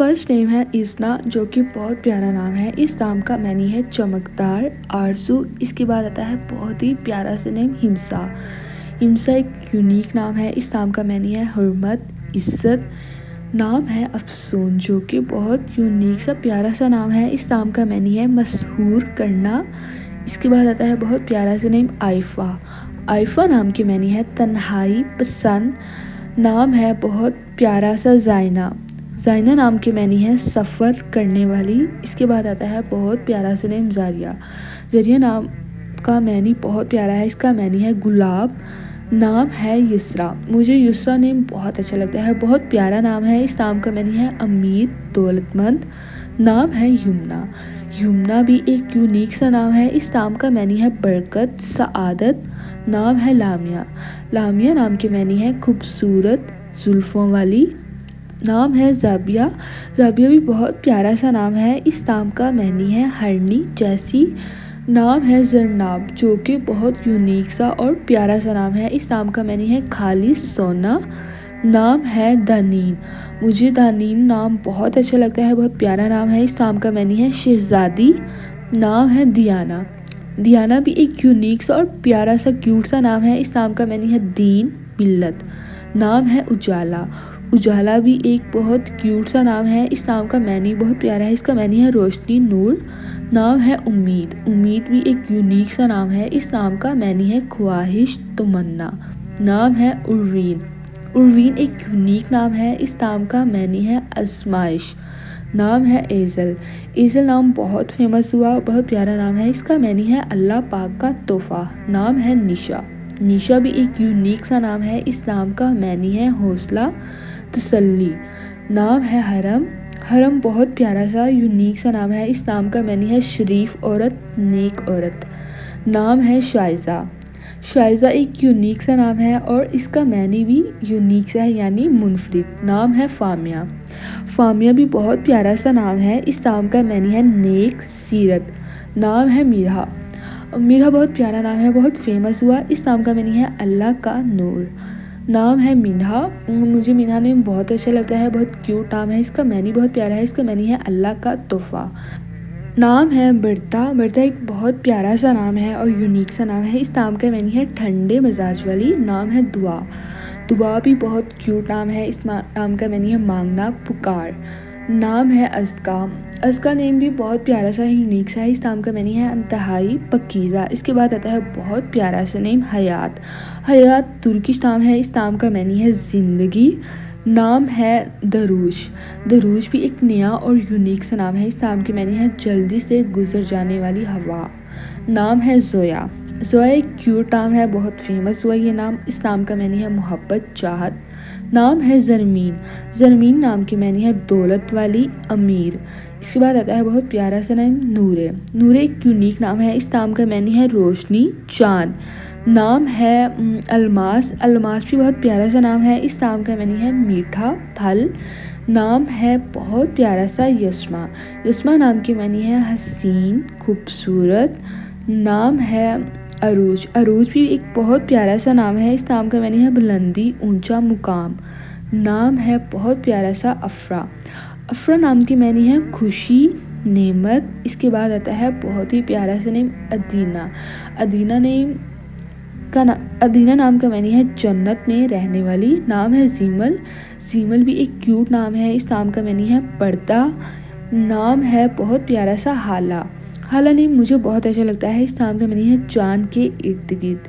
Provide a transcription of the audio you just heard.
First name है इस्ना, जो कि बहुत प्यारा नाम है। इस नाम का मैनी है चमकदार, आरज़ू। इसके बाद आता है बहुत ही प्यारा सा नेम हिम्सा। हिम्सा एक यूनिक नाम है। इस नाम का मैनी है हुर्मत, इज़्ज़त। नाम है अफ़सून, जो कि बहुत यूनिक सा प्यारा सा नाम है। इस नाम का मैनी है मशहूर करना। इसके बाद आता है बहुत प्यारा सा नेम आइफ़ा। आइफ़ा नाम की मैनी है तन्हाई पसंद। नाम है बहुत प्यारा सा ज़ाइना। ज़ाइना नाम की मैनी है सफ़र करने वाली। इसके बाद आता है बहुत प्यारा सा नेम ज़ारिया। ज़रिया नाम का मैनी बहुत प्यारा है। इसका मैनी है गुलाब। नाम है युसरा। मुझे युसरा नेम बहुत अच्छा लगता है, बहुत प्यारा नाम है। इस नाम का मैनी है अमीर, दौलतमंद। नाम है यमुना। यमुना भी एक यूनिक सा नाम है। इस नाम का मैनी है बरकत, सआदत। नाम है लामिया। लामिया नाम की मैनी है खूबसूरत, जुल्फ़ों वाली। नाम है ज़ाबिया। ज़ाबिया भी बहुत प्यारा सा नाम है। इस नाम का मैनी है हरनी जैसी। नाम है ज़रनाब, जो कि बहुत यूनिक सा और प्यारा सा नाम है। इस नाम का मैनी है खालिस, सोना। नाम है दानीन। मुझे दानीन नाम बहुत अच्छा लगता है, बहुत प्यारा नाम है। इस नाम का मैनी है शहज़ादी। नाम है दियाना। दियाना भी एक यूनिक सा और प्यारा सा क्यूट सा नाम है। इस नाम का मैनी है दीन, मिल्लत। नाम है उजाला। उजाला भी एक बहुत क्यूट सा नाम है। इस नाम का मैनी बहुत प्यारा है। इसका मैनी है रोशनी, नूर। नाम है उम्मीद। उम्मीद भी एक यूनिक सा नाम है। इस नाम का मैनी है ख्वाहिश, तमन्ना। नाम है उर्वीन। उर्वीन एक यूनिक नाम है। इस नाम का मैनी है आजमाइश। नाम है एज़ल। एज़ल नाम बहुत फेमस हुआ और बहुत प्यारा नाम है। इसका मैनी है अल्लाह पाक का तोहफ़ा। नाम है निशा। निशा भी एक यूनिक सा नाम है। इस नाम का मैनी है हौसला, तसल्ली। नाम है हरम। हरम बहुत प्यारा सा यूनिक सा नाम है। इस नाम का मैनी है शरीफ औरत, नेक औरत। नाम है शाइज़ा। शाइज़ा एक यूनिक सा नाम है और इसका मैनी भी यूनिक सा है, यानी मुनफरिद। नाम है फामिया। फामिया भी बहुत प्यारा सा नाम है। इस नाम का मैनी है नेक, सीरत। नाम है मीरा। मीरा बहुत प्यारा नाम है, बहुत फेमस हुआ। इस नाम का मैनी है अल्लाह का नूर। नाम है मीना। मुझे मीना नेम बहुत अच्छा लगता है, बहुत क्यूट नाम है। इसका मैनी बहुत प्यारा है। इसका मैनी है अल्लाह का तोहफ़ा। नाम है बर्ता। बर्ता एक बहुत प्यारा सा नाम है और यूनिक सा नाम है। इस नाम का मैनी है ठंडे मिजाज वाली। नाम है दुआ। दुआ भी बहुत क्यूट नाम है। इस नाम का मैनी है मांगना, पुकार। नाम है अज़का। अज़का नेम भी बहुत प्यारा सा यूनिक सा है। इस नाम का मैनी है इंतहाई पकीज़ा। इसके बाद आता है बहुत प्यारा सा नेम हयात। हयात तुर्किश नाम है। इस नाम का मैनी है ज़िंदगी। नाम है दरूज। दरूज भी एक नया और यूनिक सा नाम है। इस नाम की मैनी है जल्दी से गुजर जाने वाली हवा। नाम है ज़ोया। ज़ोया एक क्यूट नाम है, बहुत फेमस हुआ ये नाम। इस नाम का मैनी है मोहब्बत, चाहत। नाम है ज़रमीन। ज़रमीन नाम की मैनी है दौलत वाली, अमीर। इसके बाद आता है बहुत प्यारा सा नाम नूरे। नूरे एक यूनिक नाम है। इस नाम का मैनी है रोशनी, चाँद। नाम है अलमास। अलमास भी बहुत प्यारा सा नाम है। इस नाम का मैनी है मीठा, फल। नाम है बहुत प्यारा सा यस्मा। यस्मा नाम की मैनी है हसीन, खूबसूरत। नाम है अरूज। अरूज भी एक बहुत प्यारा सा नाम है। इस नाम का मैनी है बुलंदी, ऊंचा मुकाम। नाम है बहुत प्यारा सा अफ़रा। अफ़रा नाम की मैनी है खुशी, नेमत। इसके बाद आता है बहुत ही प्यारा सा नेम अदीना। अदीना नेम अदीना नाम का मैनी है जन्नत में रहने वाली। नाम है जीमल। जीमल भी एक क्यूट नाम है। इस नाम का मैनी है पर्दा। नाम है बहुत प्यारा सा हाला। हाला नेम मुझे बहुत अच्छा लगता है। इस नाम का मैनी है चांद के इर्द गिर्द।